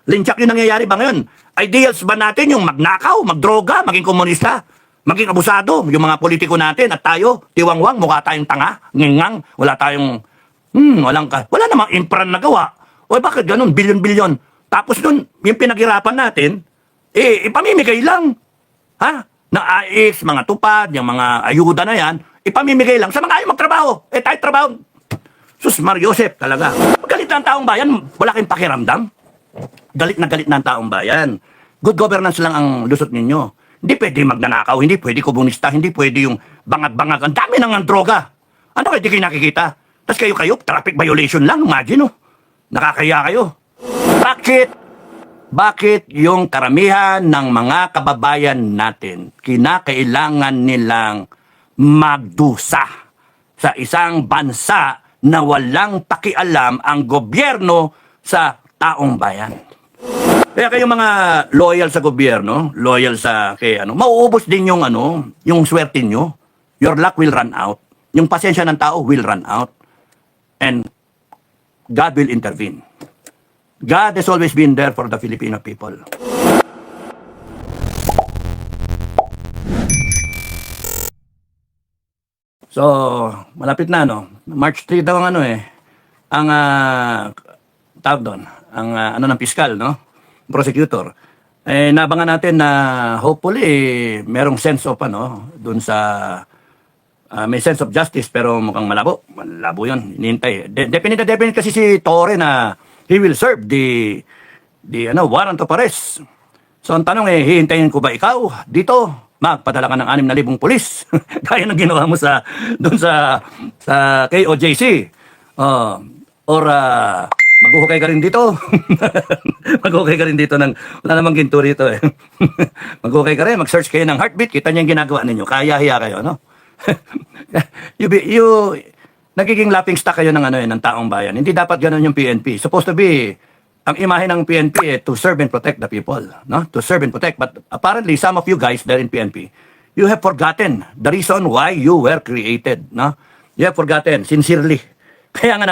Linchak yung nangyayari ba ngayon? Ideals ba natin yung magnakaw, magdroga, maging komunista, maging abusado, yung mga politiko natin at tayo, tiwangwang, mukha tayong tanga, ngingang, wala tayong, wala namang impran na gawa. O bakit ganun, bilyon-bilyon? Tapos nun, yung pinaghirapan natin, ipamimigay lang. Ha? Na AX, mga tupad, yung mga ayuda na yan, ipamimigay lang sa mga ayaw magtrabaho. Tayo trabaho. Sus, Mariosep talaga. Galit na ang taong bayan, wala kayong pakiramdam. Galit na ang taong bayan. Good governance lang ang lusot ninyo. Hindi pwede magnanakaw, hindi pwede komunista, hindi pwede yung bangag-bangag. Ang dami nang droga. Ano kayo di kayo nakikita? Tapos kayo, traffic violation lang, imagine nakakaya kayo. Bakit yung karamihan ng mga kababayan natin kinakailangan nilang magdusa sa isang bansa na walang pakialam ang gobyerno sa taong bayan? Kaya kayong mga loyal sa gobyerno, loyal sa mauubos din yung swerte nyo. Your luck will run out. Yung pasensya ng tao will run out. And God will intervene. God has always been there for the Filipino people. So, malapit na, March 3 daw ang tawag doon, ang ng piskal, prosecutor. Nabangan natin na hopefully merong sense of doon sa may sense of justice, pero mukhang malabo yun, hinihintay. Definite kasi si Torre na he will serve the warrant of arrest. So ang tanong hihintayin ko ba ikaw dito? Magpadala ka ng 6,000 pulis. Kaya ng ginawa mo doon sa KOJC. Or maghuhukay ka rin dito. Maghuhukay ka rin dito wala namang ginto rito Maghuhukay ka rin, mag-search kayo ng heartbeat, kita niyo yung ginagawa ninyo. Kaya-hiya kayo, nagiging laughing stock kayo ng taong bayan. Hindi dapat ganun yung PNP. Supposed to be, ang imahe ng PNP to serve and protect the people. To serve and protect. But apparently, some of you guys there in PNP, you have forgotten the reason why you were created. You have forgotten, sincerely. Kaya nga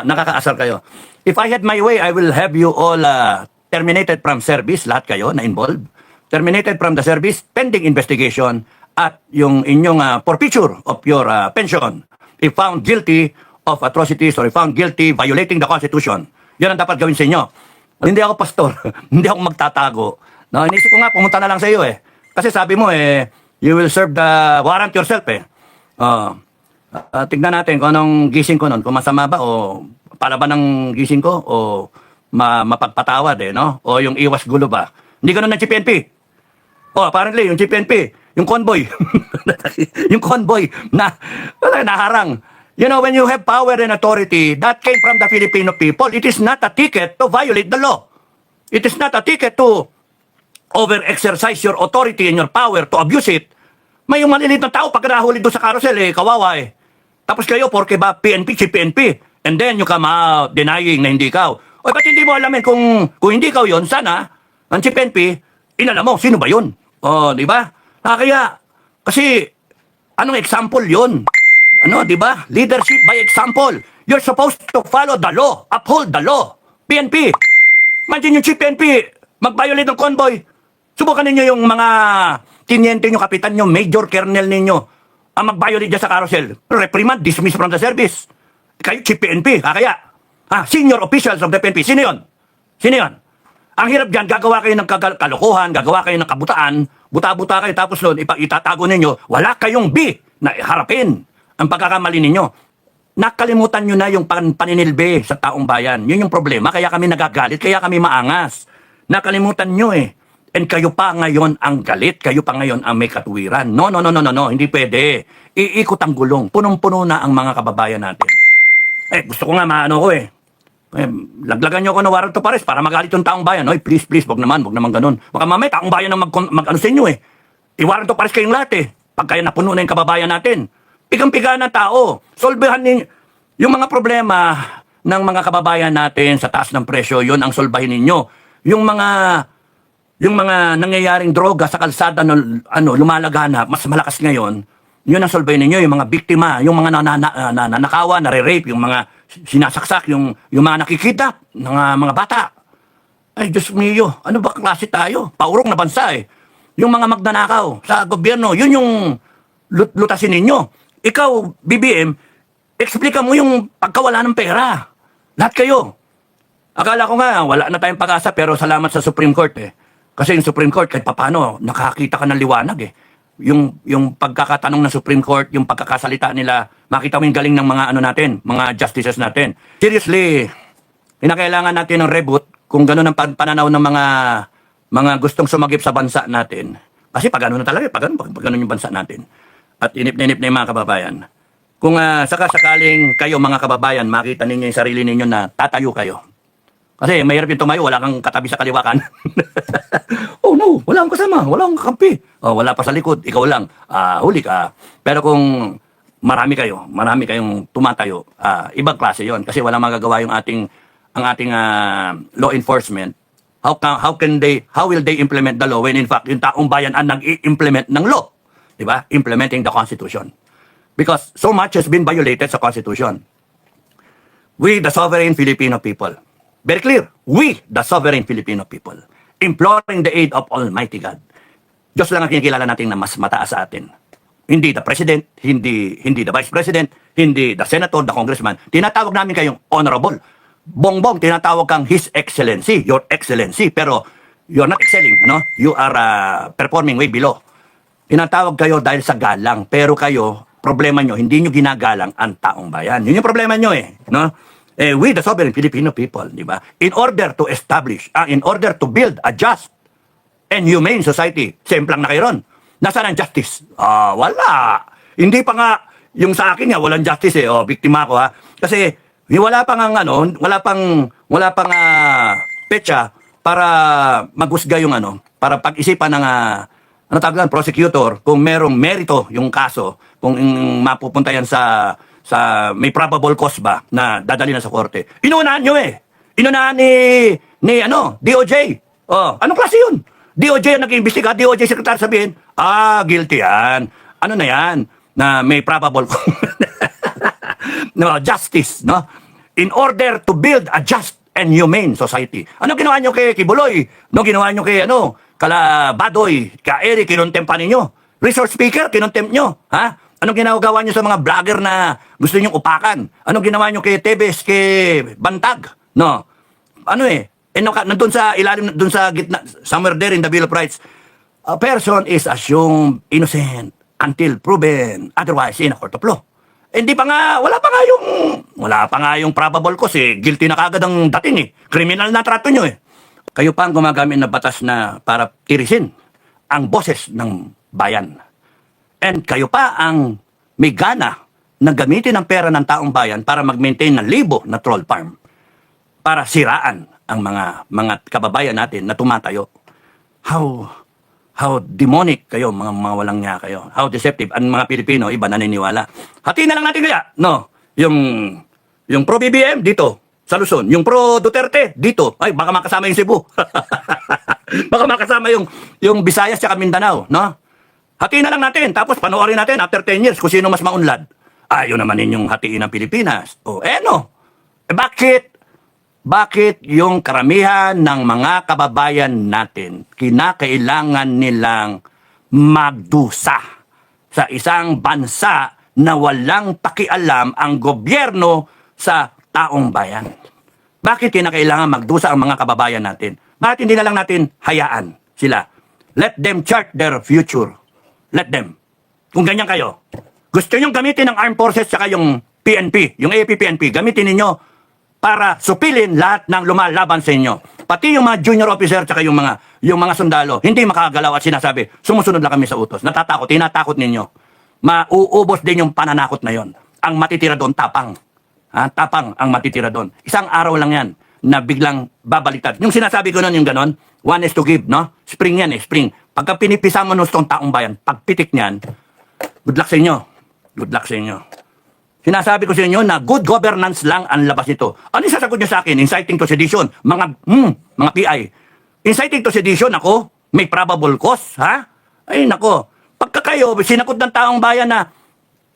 nakakaasar kayo. If I had my way, I will have you all terminated from service, lahat kayo na involved. Terminated from the service, pending investigation, at yung inyong forfeiture of your pension. If found guilty of atrocities or if found guilty violating the Constitution, yan ang dapat gawin sa inyo. Hindi ako pastor, hindi ako magtatago. Inisip ko nga, pumunta na lang sa iyo Kasi sabi mo you will serve the warrant yourself tignan natin kung anong gising ko nun, kung masama ba o palaban ng gising ko o mapagpatawad o yung iwas gulo ba. Hindi ganun ng GPNP. Apparently, yung GPNP, yung convoy, yung convoy na naharang. When you have power and authority, that came from the Filipino people. It is not a ticket to violate the law. It is not a ticket to over-exercise your authority and your power to abuse it. May yung maliliit na tao pag nahuli doon sa carousel, kawawa Tapos kayo, porke ba PNP, GPNP, and then you come out denying na hindi ikaw. Ba't hindi mo alamin kung hindi ikaw yon, sana, ang GPNP, inalam mo, sino ba yun? Di ba? Kaya, kasi, anong example yun? Di ba? Leadership by example. You're supposed to follow the law, uphold the law. PNP. Imagine yung GPNP, mag-violate ng convoy. Subukan ninyo yung mga tiniente nyo, kapitan nyo, major colonel ninyo, ang mag-violate dyan sa carousel. Reprimand, dismiss from the service. Kayo, GPNP, kaya. Senior officials of the PNP, sino yun? Sino yun? Ang hirap dyan, gagawa kayo ng kalokohan, gagawa kayo ng kabutaan, buta-buta kayo, tapos noon, itatago ninyo, wala kayong B na harapin ang pagkakamali ninyo. Nakalimutan nyo na yung paninilbe sa taong bayan. Yun yung problema, kaya kami nagagalit, kaya kami maangas. Nakalimutan nyo And kayo pa ngayon ang galit, kayo pa ngayon ang may katuwiran. No, hindi pwede. Iikot ang gulong. Punong-puno na ang mga kababayan natin. Gusto ko nga laglagan nyo ako ng warrant of arrest para magalit yung taong bayan. Please, wag naman ganun. Baka mamaya taong bayan ang mag-ano sa inyo I-warrant of arrest kayong lahat Pag kaya napuno na yung kababayan natin. Pigang-piga na tao. Solvehan ninyo. Yung mga problema ng mga kababayan natin sa taas ng presyo, yun ang solbahin ninyo. Yung mga nangyayaring droga sa kalsada lumalagana, mas malakas ngayon, yun ang solbahin ninyo, yung mga biktima, yung mga nanakawa, nare-rape, yung mga sinasaksak, yung mga nakikita ng mga bata. Ay, Diyos mio, ano ba klase tayo? Paurong na bansa eh. Yung mga magnanakaw sa gobyerno, yun yung lutasin ninyo. Ikaw, BBM, explika mo yung pagkawala ng pera. Lahat kayo. Akala ko nga, wala na tayong pag-asa, pero salamat sa Supreme Court eh. Kasi yung Supreme Court, kahit papano, nakakita ka ng liwanag eh. Yung pagkakatanong ng Supreme Court, yung pagkakasalita nila, makita mo yung galing ng mga ano natin, mga justices natin. Seriously, kinakailangan natin ng reboot kung gano'n ang pananaw ng mga gustong sumagip sa bansa natin. Kasi pag ano na talaga, pag ano yung bansa natin. At inip na yung mga kababayan. Kung sakaling kayo mga kababayan, makita ninyo yung sarili ninyo na tatayo kayo. Kasi mahirap yung tumayo, wala kang katabi sa kaliwa kanan. Oh no, wala kang kasama, wala kang kakampi. Oh, wala pa sa likod, ikaw lang. Huli ka. Pero kung marami kayong tumatayo, ibang klase yon. Kasi walang magagawa yung ang ating law enforcement. How will they implement the law when in fact yung taong bayan ang nag-i-implement ng law? Diba? Implementing the Constitution. Because so much has been violated sa Constitution. We, the sovereign Filipino people, very clear, we, the sovereign Filipino people, imploring the aid of Almighty God. Diyos lang ang kinikilala natin na mas mataas sa atin. Hindi the President, hindi the Vice President, hindi the Senator, the Congressman. Tinatawag namin kayong Honorable. Bongbong, tinatawag kang His Excellency, Your Excellency, pero you're not excelling, ano? You are performing way below. Tinatawag kayo dahil sa galang, pero kayo, problema nyo, hindi nyo ginagalang ang taong bayan. Yun yung problema nyo eh, no? We, the sovereign Filipino people, di ba? In order to build a just and humane society, semplang na kayo ron. Nasaan ang justice? Wala. Hindi pa nga, yung sa akin nga, walang justice eh. Biktima ako ha. Kasi, wala pang petsa para maghusga yung para pag-isipan ng prosecutor kung merong merito yung kaso, kung mapupunta yan sa may probable cause ba na dadali na sa korte. Inuunahan nyo eh. Inuunahan ni DOJ. Anong klase yun? DOJ ang nag-iimbestiga, DOJ secretary sabihin, guilty yan. Ano na yan? Na may probable no, justice, no? In order to build a just and humane society. Ano ginawa nyo kay Kibuloy? No, ginawa nyo kay kala Badoy, ka Eric, kinontempt pa ninyo. Resource speaker, kinontempt nyo. Ha? Anong ginagawa nyo sa mga vlogger na gusto nyong upakan? Anong ginawa nyo kay Tebes, kay Bantag? No. Nandun sa ilalim, dun sa gitna, somewhere there in the Bill of Rights, a person is assumed innocent until proven otherwise in a court of law. Hindi pa nga, wala pa nga yung probable cause eh. Guilty na kagad ang dating eh. Criminal na trato nyo eh. Kayo pa ang gumagamit na batas na para tirisin ang boses ng bayan. And kayo pa ang may gana na gamitin ang pera ng taong bayan para mag-maintain ng libo na troll farm. Para siraan ang mga kababayan natin na tumatayo. How demonic kayo, mga walang niya kayo. How deceptive. Ang mga Pilipino, iba naniniwala. Hatiin na lang natin kaya. No, yung pro-BBM, dito, sa Luzon. Yung pro-Duterte, dito. Ay, baka makasama yung Cebu. Baka makasama yung Visayas at Mindanao, no? Hatiin na lang natin. Tapos panoorin natin after 10 years kung sino mas maunlad. Yun naman yung hatiin ng Pilipinas. Bakit yung karamihan ng mga kababayan natin kinakailangan nilang magdusa sa isang bansa na walang pakialam ang gobyerno sa taong bayan? Bakit kinakailangan magdusa ang mga kababayan natin? Bakit hindi na lang natin hayaan sila? Let them chart their future. Let them. Kung ganyan kayo, gusto nyong gamitin ng armed forces saka yung PNP, yung AFP-PNP, gamitin ninyo para supilin lahat ng lumalaban sa inyo. Pati yung mga junior officer at yung mga sundalo, hindi makagalaw at sinasabi, sumusunod lang kami sa utos. Tinatakot ninyo. Mauubos din yung pananakot na yon. Ang matitira doon, tapang. Tapang ang matitira doon. Isang araw lang yan na biglang babaliktad. Yung sinasabi ko nun, yung ganon, one is to give, no? Spring yan spring. Pagka pinipisa mo nung taong bayan, pagpitik niyan, good luck sa inyo. Good luck sa inyo. Sinasabi ko sa inyo na good governance lang ang labas nito. Ano yung sasagot niyo sa akin? Inciting to sedition. Mga PI. Inciting to sedition ako? May probable cause, ha? Ay, nako. Pagka kayo, sinakot ng taong bayan na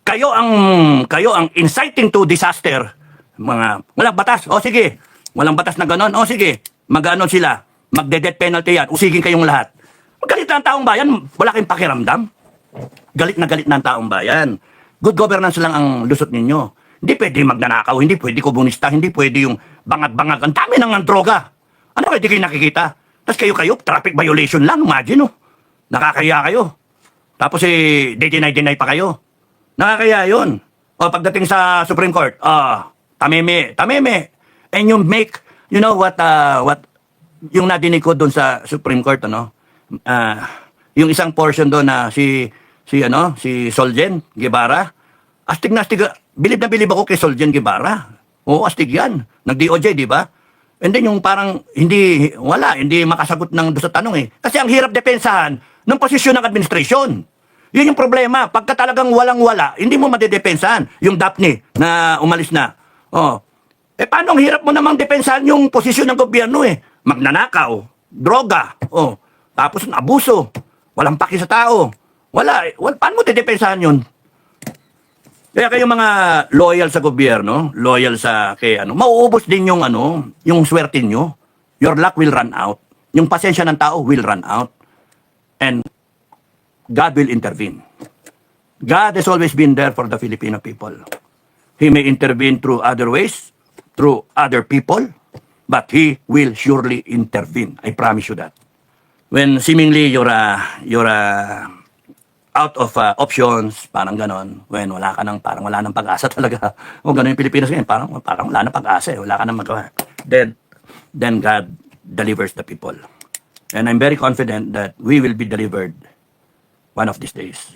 kayo ang inciting to disaster. Walang batas. Sige. Walang batas na ganon. Sige. Mag-ano sila. magde-death penalty yan, usigin kayong lahat. Galit na ang taong bayan, wala kayong pakiramdam. Galit na ang taong bayan. Good governance lang ang lusot ninyo. Hindi pwede magnanakaw, hindi pwede komunista, hindi pwede yung bangag-bangag. Ang dami nang droga. Ano kayo di kayo nakikita? Tapos kayo, traffic violation lang, imagine oh. Nakakaya kayo. Tapos deny pa kayo. Nakakaya yun. O pagdating sa Supreme Court, tameme. And you make, you know what, yung nadinig ko doon sa Supreme Court, yung isang portion doon na si Soljen Guevara, astig na astig, bilib na bilib ako kay Soljen Guevara. Oo, astig yan. Nag-DOJ, di ba? And then yung parang hindi makasagot ng doon sa tanong eh. Kasi ang hirap depensahan ng posisyon ng administrasyon. Yun yung problema. Pagka talagang walang-wala, hindi mo madedepensahan. Yung Daphne na umalis na. Oh. Paano ang hirap mo namang depensahan yung posisyon ng gobyerno eh? Magnanakaw, droga, tapos abuso, walang paki sa tao. Paano mo dedepensahan yun? Kaya kayo mga loyal sa gobyerno, loyal sa mauubos din yung swerte nyo. Your luck will run out. Yung pasensya ng tao will run out. And God will intervene. God has always been there for the Filipino people. He may intervene through other ways, through other people, but He will surely intervene. I promise you that. When seemingly you're out of options, parang ganon, when parang wala nang pag-asa talaga. O ganon yung Pilipinas ngayon, parang wala nang pag-asa, wala ka nang magawa. Then God delivers the people. And I'm very confident that we will be delivered one of these days.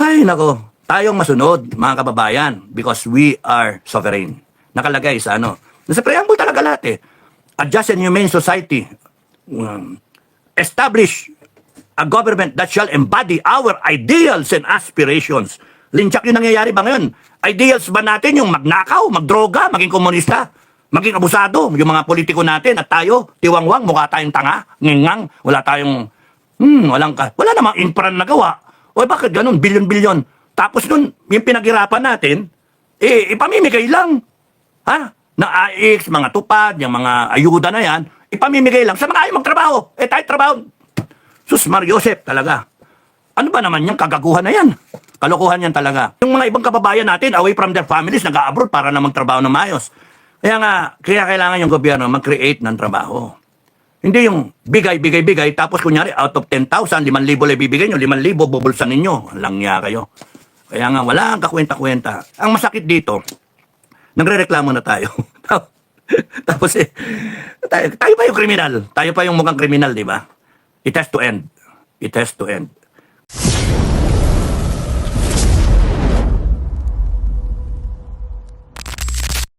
Ay, nako, tayong masunod, mga kababayan, because we are sovereign. Nakalagay sa nasa preamble talaga lahat eh. A just and humane society, establish a government that shall embody our ideals and aspirations. Linchak yung nangyayari ba ngayon? Ideals ba natin yung magnakaw, magdroga, maging komunista, maging abusado, yung mga politiko natin at tayo, tiwangwang, mukha tayong tanga, ngingang, wala tayong, wala namang infra na gawa. O bakit ganun? Bilyon-bilyon. Tapos nun, yung pinaghirapan natin, ipamimigay lang. Ha? Na AX, mga tupad, yung mga ayuda na yan, ipamimigay lang sa mga ayaw magtrabaho. Tayo trabaho. Sus, Mariosep talaga. Ano ba naman yung kagaguhan na yan? Kalokohan yan talaga. Yung mga ibang kababayan natin, away from their families, nag-abroad para na magtrabaho na maayos. Kaya kailangan yung gobyerno mag-create ng trabaho. Hindi yung bigay, tapos kunyari, out of 10,000, 5,000 lang bibigay nyo, 5,000 bubulsan ninyo. Langya kayo. Kaya nga, wala ang kakwenta-kwenta. Ang masakit dito, nagre-reklamo na tayo. Tapos tayo pa yung kriminal. Tayo pa yung mukhang kriminal, di ba? It has to end. It has to end.